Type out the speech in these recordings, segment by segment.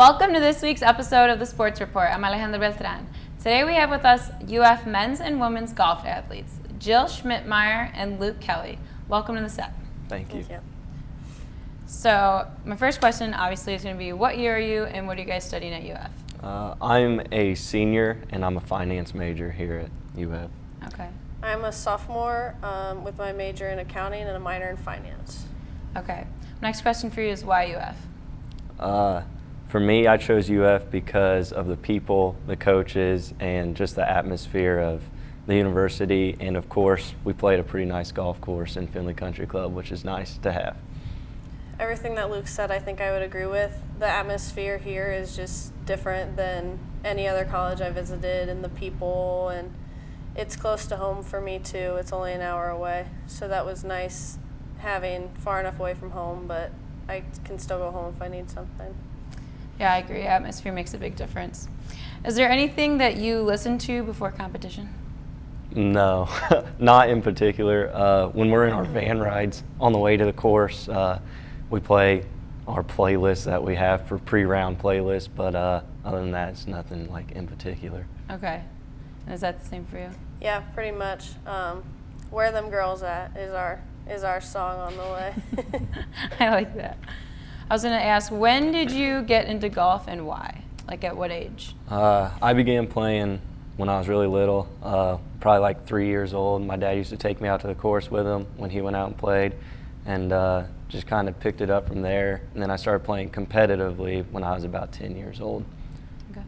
Welcome to this week's episode of the Sports Report. I'm Alejandra Beltran. Today we have with us UF men's and women's golf athletes, Jill Schmitmeyer and Luke Kelly. Welcome to the set. Thank you. So my first question obviously is going to be, what year are you and what are you guys studying at UF? I'm a senior and I'm a finance major here at UF. Okay. I'm a sophomore with my major in accounting and a minor in finance. Okay. Next question for you is, why UF? For me, I chose UF because of the people, the coaches, and just the atmosphere of the university. And of course, we played a pretty nice golf course in Findlay Country Club, which is nice to have. Everything that Luke said, I think I would agree with. The atmosphere here is just different than any other college I visited, and the people, and it's close to home for me too. It's only an hour away, so that was nice having far enough away from home, but I can still go home if I need something. Yeah, I agree. Atmosphere makes a big difference. Is there anything that you listen to before competition? No, not in particular. When we're in our van rides on the way to the course, we play our playlist that we have for pre-round playlist, but other than that, it's nothing like in particular. Okay. And is that the same for you? Yeah, pretty much. Where Them Girls At is our song on the way. I like that. I was going to ask, when did you get into golf and why? Like at what age? I began playing when I was really little, probably like 3 years old. My dad used to take me out to the course with him when he went out and played, and just kind of picked it up from there. And then I started playing competitively when I was about 10 years old. Okay.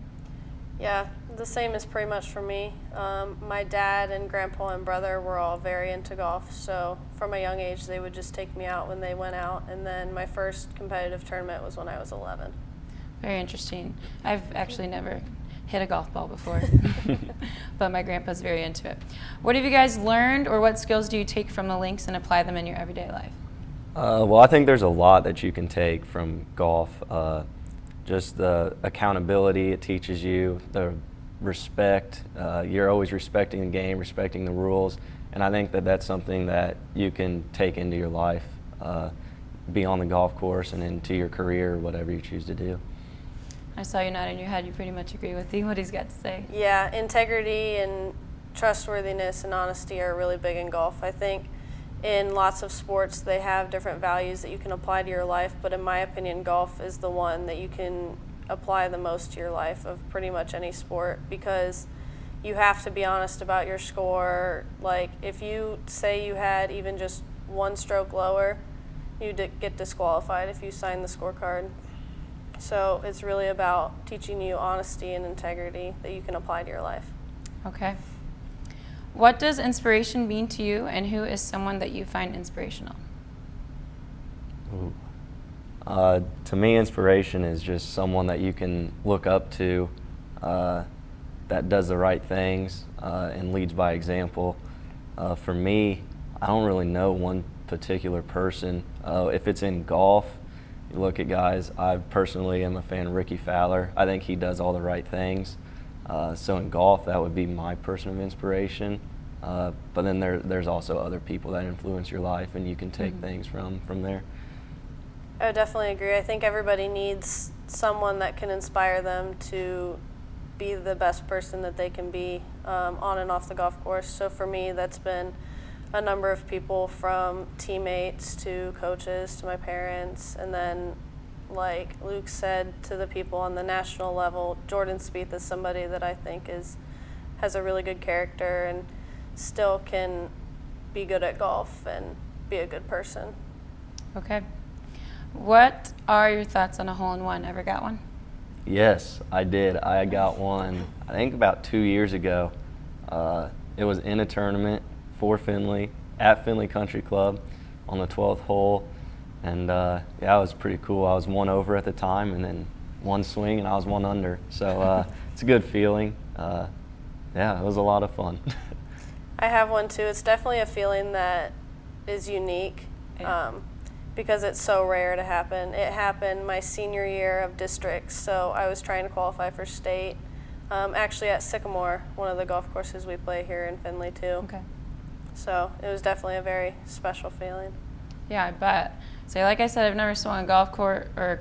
Yeah, the same is pretty much for me. My dad and grandpa and brother were all very into golf, so from a young age they would just take me out when they went out, and then my first competitive tournament was when I was 11. Very interesting. I've actually never hit a golf ball before, but my grandpa's very into it. What have you guys learned, or what skills do you take from the links and apply them in your everyday life? Well, I think there's a lot that you can take from golf. Just the accountability it teaches you, the respect. You're always respecting the game, respecting the rules, and I think that that's something that you can take into your life, be on the golf course and into your career, whatever you choose to do. I saw you nodding your head. You pretty much agree with what he's got to say. Yeah, integrity and trustworthiness and honesty are really big in golf. I think in lots of sports they have different values that you can apply to your life, but in my opinion golf is the one that you can apply the most to your life of pretty much any sport, because you have to be honest about your score. Like if you say you had even just one stroke lower, you get disqualified if you sign the scorecard. So it's really about teaching you honesty and integrity that you can apply to your life. Okay. What does inspiration mean to you, and who is someone that you find inspirational? Ooh. To me, inspiration is just someone that you can look up to, that does the right things and leads by example. For me, I don't really know one particular person. If it's in golf, you look at guys, I personally am a fan of Ricky Fowler. I think he does all the right things. So in golf, that would be my person of inspiration. But then there's also other people that influence your life, and you can take things from there. I would definitely agree. I think everybody needs someone that can inspire them to be the best person that they can be on and off the golf course. So for me, that's been a number of people, from teammates to coaches to my parents, and then like Luke said, to the people on the national level. Jordan Spieth is somebody that I think has a really good character and still can be good at golf and be a good person. Okay. What are your thoughts on a hole-in-one? Ever got one? Yes, I did. I got one, I think about 2 years ago. It was in a tournament for Findlay, at Findlay Country Club on the 12th hole. And yeah, it was pretty cool. I was one over at the time, and then one swing and I was one under. So it's a good feeling. Yeah, it was a lot of fun. I have one too. It's definitely a feeling that is unique. Because it's so rare to happen. It happened my senior year of districts, so I was trying to qualify for state, actually at Sycamore, one of the golf courses we play here in Findlay too. Okay. So it was definitely a very special feeling. Yeah, I bet. So like I said, I've never swung a golf court or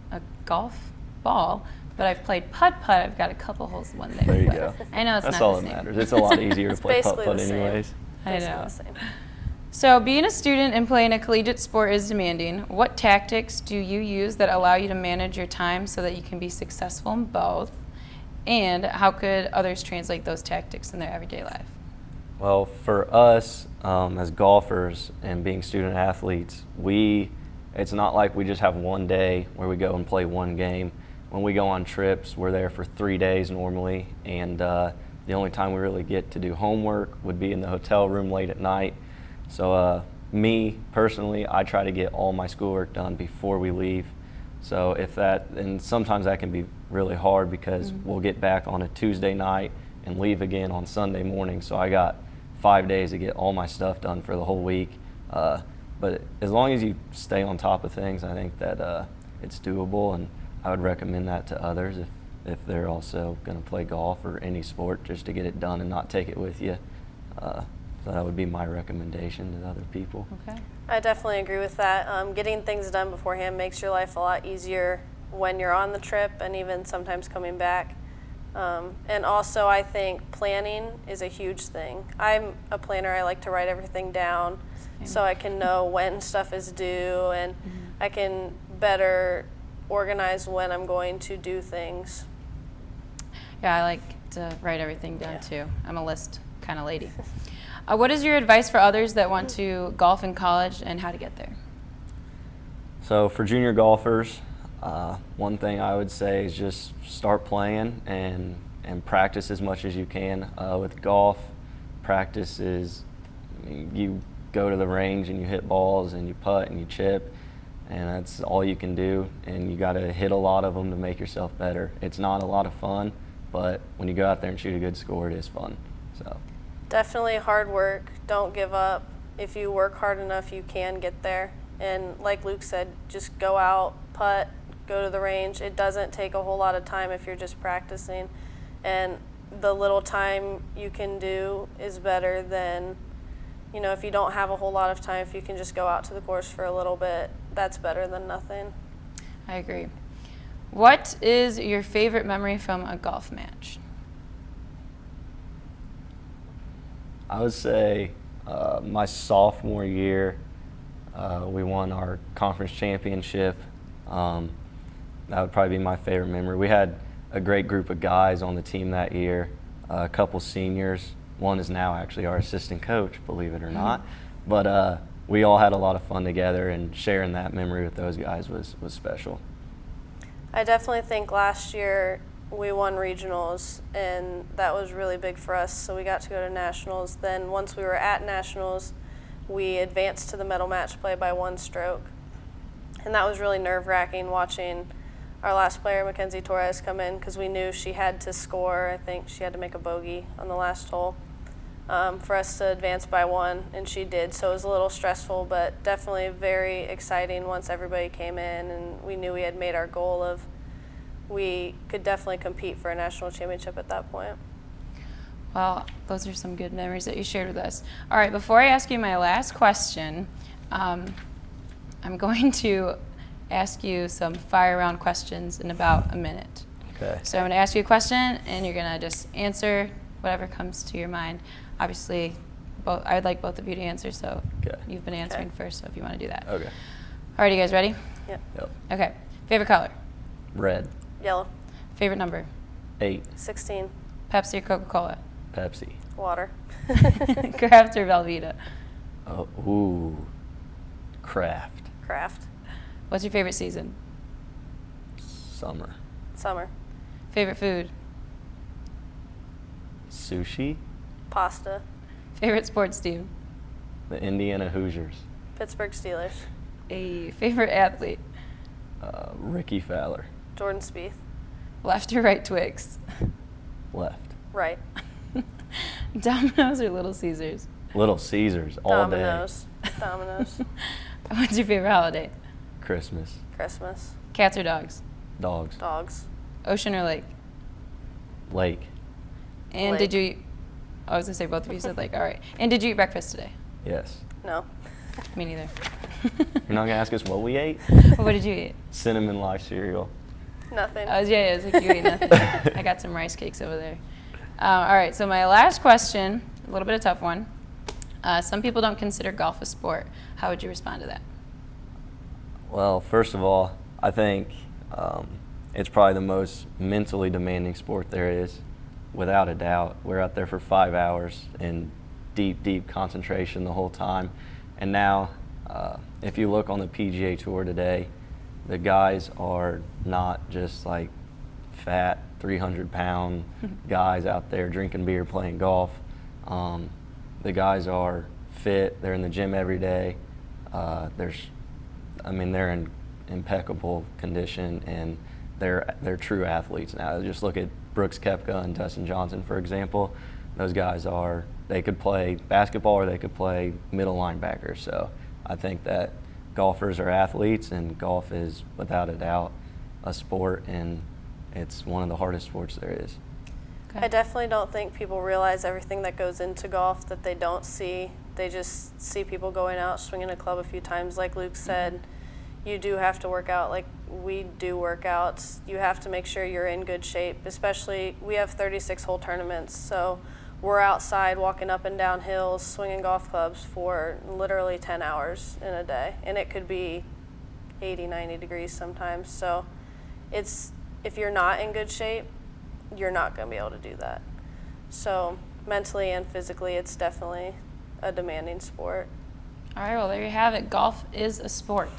a golf ball, but I've played putt-putt. I've got a couple holes one day. There you but go. I know it's That's not all the that same. matters. It's a lot easier to play basically putt-putt the same. anyways. I Basically know. the same. So being a student and playing a collegiate sport is demanding. What tactics do you use that allow you to manage your time so that you can be successful in both? And how could others translate those tactics in their everyday life? Well, for us as golfers and being student athletes, it's not like we just have one day where we go and play one game. When we go on trips, we're there for 3 days normally, and the only time we really get to do homework would be in the hotel room late at night. So me, personally, I try to get all my schoolwork done before we leave. So and sometimes that can be really hard because we'll get back on a Tuesday night and leave again on Sunday morning. So I got 5 days to get all my stuff done for the whole week. But as long as you stay on top of things, I think that it's doable, and I would recommend that to others if they're also going to play golf or any sport, just to get it done and not take it with you. So that would be my recommendation to other people. Okay. I definitely agree with that. Getting things done beforehand makes your life a lot easier when you're on the trip and even sometimes coming back. And also, I think planning is a huge thing. I'm a planner. I like to write everything down so I can know when stuff is due, and I can better organize when I'm going to do things. Yeah, I like to write everything down too. I'm a list kind of lady. What is your advice for others that want to golf in college and how to get there? So for junior golfers, one thing I would say is just start playing and practice as much as you can. With golf, practice is, you go to the range and you hit balls and you putt and you chip, and that's all you can do, and you got to hit a lot of them to make yourself better. It's not a lot of fun, but when you go out there and shoot a good score, it is fun. So Definitely hard work. Don't give up. If you work hard enough, you can get there. And like Luke said, just go out, putt, go to the range. It doesn't take a whole lot of time if you're just practicing. And the little time you can do is better than, if you don't have a whole lot of time, if you can just go out to the course for a little bit, that's better than nothing. I agree. What is your favorite memory from a golf match? I would say my sophomore year, we won our conference championship. That would probably be my favorite memory. We had a great group of guys on the team that year, a couple seniors. One is now actually our assistant coach, believe it or not. But we all had a lot of fun together, and sharing that memory with those guys was special. I definitely think last year we won regionals, and that was really big for us, so we got to go to nationals. Then once we were at nationals, we advanced to the medal match play by 1 stroke. And that was really nerve-wracking watching our last player, Mackenzie Torres, come in, because we knew she had to score. I think she had to make a bogey on the last hole for us to advance by 1, and she did. So it was a little stressful, but definitely very exciting once everybody came in and we knew we had made our goal of we could definitely compete for a national championship at that point. Well, those are some good memories that you shared with us. All right, before I ask you my last question, I'm going to ask you some fire round questions in about a minute. Okay. So I'm going to ask you a question, and you're going to just answer whatever comes to your mind. Obviously, I would like both of you to answer, so you've been answering first, so if you want to do that. Okay. All right, you guys ready? Yep. Okay. Favorite color? Red. Yellow. Favorite number? 8. 16. Pepsi or Coca-Cola? Pepsi. Water. Craft or Velveeta? Craft. Craft. What's your favorite season? Summer. Summer. Favorite food? Sushi. Pasta. Favorite sports team? The Indiana Hoosiers. Pittsburgh Steelers. A favorite athlete? Ricky Fowler. Jordan Spieth. Left or right Twix? Left. Right. Domino's or Little Caesars? Little Caesars all Domino's. Domino's. What's your favorite holiday? day. Christmas. Christmas. Cats or dogs? Dogs. Dogs. Ocean or lake? Lake. And Lake. did you eat, I was going to say both of you said lake, all right. And did you eat breakfast today? Yes. No. Me neither. You're not going to ask us what we ate? What did you eat? Cinnamon Life cereal. Nothing. Yeah, it's like you ate nothing. I got some rice cakes over there. All right, so my last question, a little bit of a tough one. Some people don't consider golf a sport. How would you respond to that? Well, first of all, I think it's probably the most mentally demanding sport there is, without a doubt. We're out there for 5 hours in deep, deep concentration the whole time. And now, if you look on the PGA Tour today, the guys are not just like fat 300-pound guys out there drinking beer, playing golf. The guys are fit. They're in the gym every day. They're in impeccable condition, and they're true athletes now. Just look at Brooks Koepka and Dustin Johnson, for example. Those guys they could play basketball or they could play middle linebacker. So I think that golfers are athletes, and golf is without a doubt a sport, and it's one of the hardest sports there is. I definitely don't think people realize everything that goes into golf that they don't see. They just see people going out, swinging a club a few times. Like Luke said, you do have to work out. Like we do workouts. You have to make sure you're in good shape, especially we have 36-hole tournaments. So we're outside walking up and down hills, swinging golf clubs for literally 10 hours in a day. And it could be 80, 90 degrees sometimes. So if you're not in good shape, you're not going to be able to do that. So mentally and physically, it's definitely a demanding sport. All right, well, there you have it. Golf is a sport.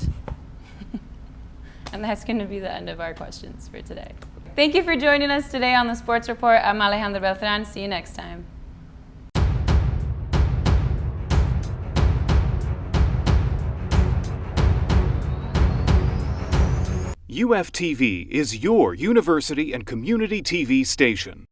And that's going to be the end of our questions for today. Thank you for joining us today on the Sports Report. I'm Alejandra Beltran. See you next time. UFTV is your university and community TV station.